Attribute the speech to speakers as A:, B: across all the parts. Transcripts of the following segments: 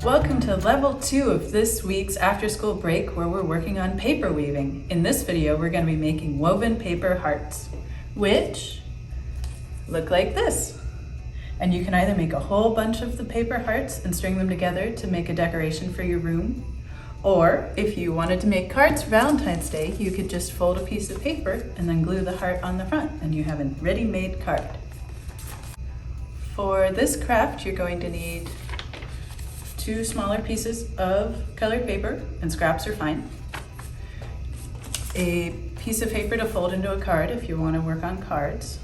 A: Welcome to level 2 of this week's after school break where we're working on paper weaving. In this video, we're going to be making woven paper hearts, which look like this. And you can either make a whole bunch of the paper hearts and string them together to make a decoration for your room. Or if you wanted to make cards for Valentine's Day, you could just fold a piece of paper and then glue the heart on the front and you have a ready-made card. For this craft, you're going to need 2 smaller pieces of colored paper, and scraps are fine. A piece of paper to fold into a card if you want to work on cards.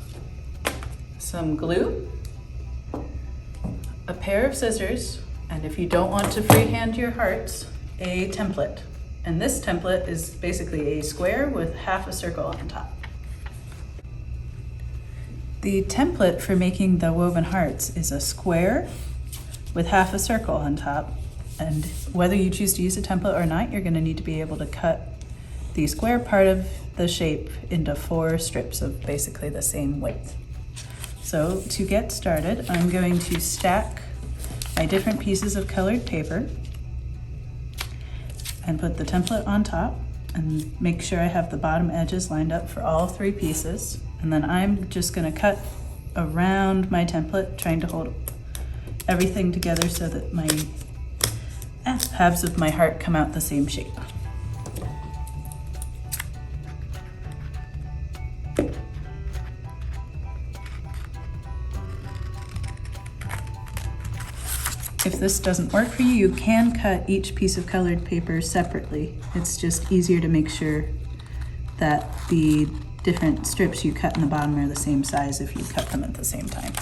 A: Some glue. A pair of scissors, and if you don't want to freehand your hearts, a template. And this template is basically a square with half a circle on top. The template for making the woven hearts is a square with half a circle on top, and whether you choose to use a template or not, you're going to need to be able to cut the square part of the shape into 4 strips of basically the same width. So to get started, I'm going to stack my different pieces of colored paper and put the template on top and make sure I have the bottom edges lined up for all 3 pieces. And then I'm just going to cut around my template, trying to hold everything together so that my halves of my heart come out the same shape. If this doesn't work for you, you can cut each piece of colored paper separately. It's just easier to make sure that the different strips you cut in the bottom are the same size if you cut them at the same time.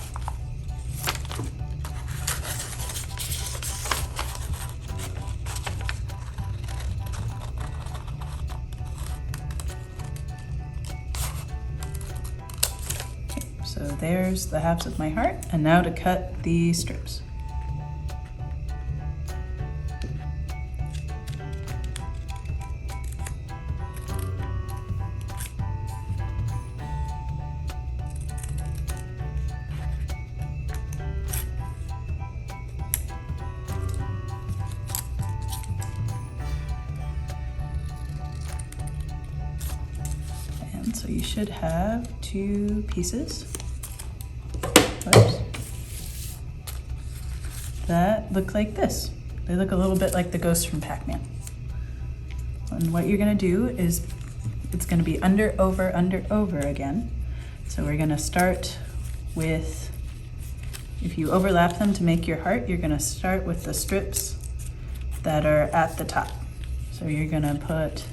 A: So there's the halves of my heart, and now to cut the strips. And so you should have 2 pieces. Oops. That look like this. They look a little bit like the ghosts from Pac-Man. And what you're gonna do is, it's gonna be under, over again. So we're gonna start with, if you overlap them to make your heart, you're gonna start with the strips that are at the top. So you're gonna put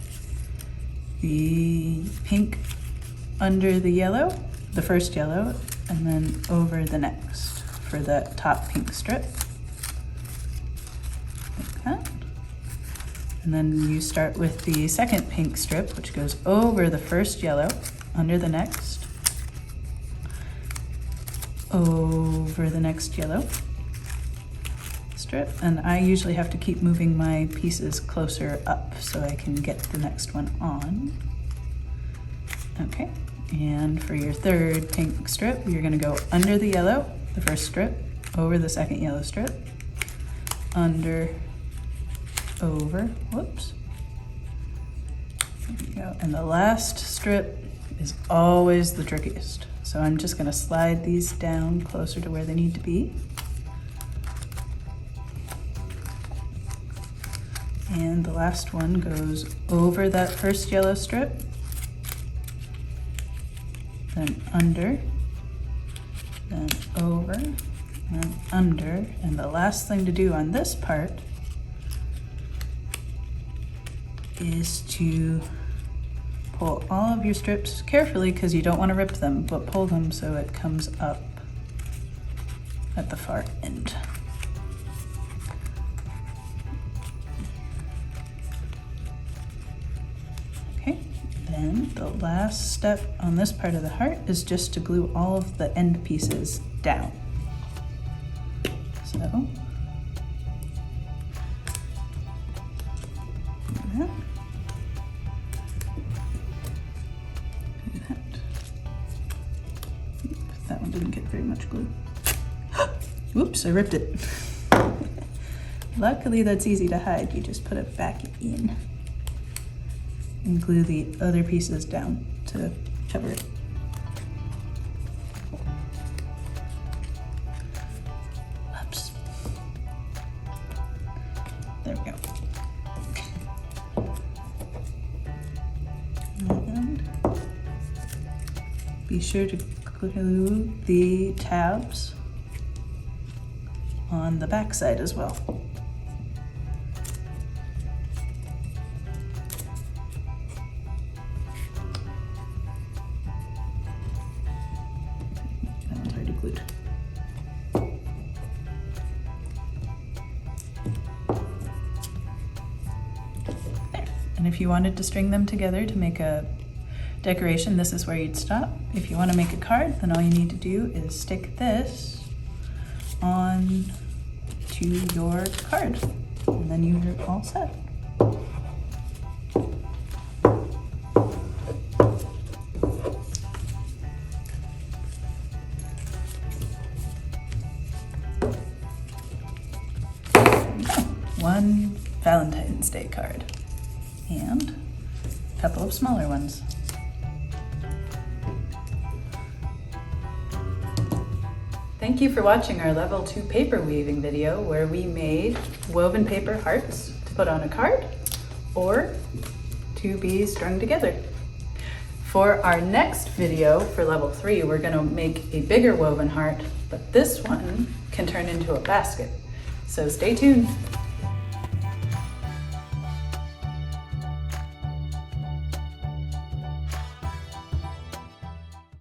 A: the pink under the yellow, the first yellow, and then over the next for the top pink strip, like that. And then you start with the second pink strip, which goes over the first yellow, under the next, over the next yellow strip. And I usually have to keep moving my pieces closer up so I can get the next one on. Okay. And for your third pink strip, you're going to go under the yellow, the first strip, over the second yellow strip, under, over, whoops. There you go. And the last strip is always the trickiest. So I'm just going to slide these down closer to where they need to be. And the last one goes over that first yellow strip, then under, then over, and under. And the last thing to do on this part is to pull all of your strips carefully, because you don't want to rip them, but pull them so it comes up at the far end. Then the last step on this part of the heart is just to glue all of the end pieces down. So, do that. Do that. That one didn't get very much glue. Whoops, I ripped it. Luckily, that's easy to hide. You just put it back in and glue the other pieces down to cover it. Oops. There we go. And be sure to glue the tabs on the back side as well. That one's already glued. There. And if you wanted to string them together to make a decoration, this is where you'd stop. If you want to make a card, then all you need to do is stick this on to your card, and then you're all set. One Valentine's Day card and a couple of smaller ones. Thank you for watching our level 2 paper weaving video where we made woven paper hearts to put on a card or to be strung together. For our next video for level 3, we're going to make a bigger woven heart, but this one can turn into a basket. So stay tuned.